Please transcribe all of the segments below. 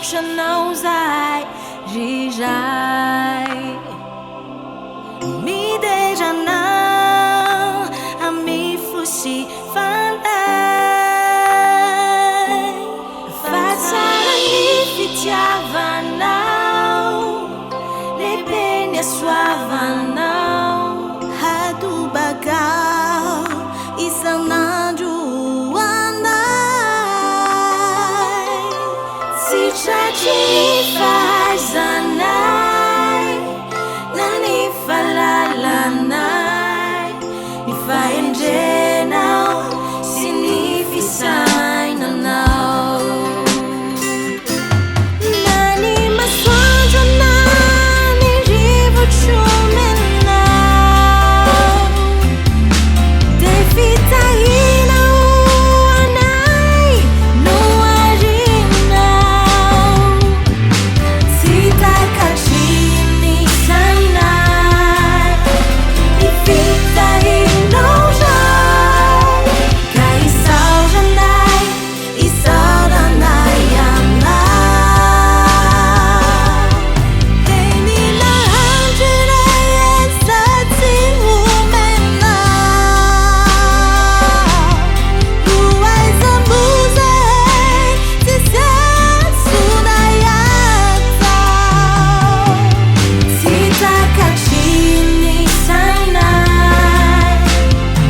lavitranao zay riray midedranao amy fosy fanday fa tsara ny fitiavanao lehibe ny asoavanao hatobakao isan'andro anay tsy tratry ny fahaizanay na ny fahalalanay ny fahendrenao sy ny fisainanao na ny masoandro na ny rivotro menao de fitahinao anay no arinao tsy takatry ny sainay ny fitahinao zay ka isaoranay anay de ny nahandry rehetra tsy omenao loaizambozay tsy sensonay atao tsy takatry ny sainay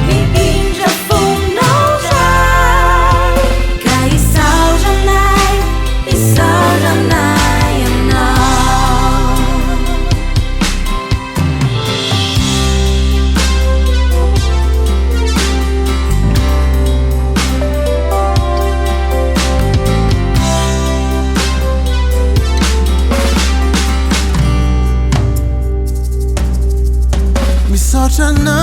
ny indra fonao zay ka isaoranay anao misaotra anao